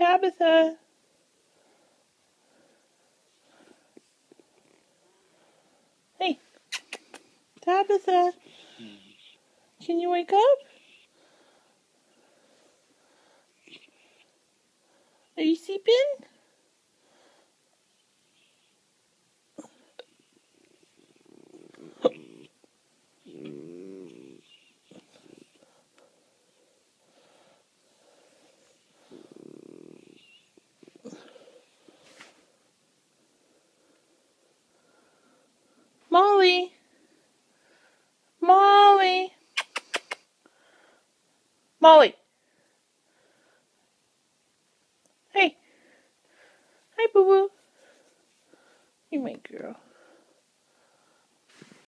Tabitha. Hey, Tabitha. Can you wake up? Are you sleeping? Molly. Molly. Molly. Hey. Hi, boo-boo. You my girl.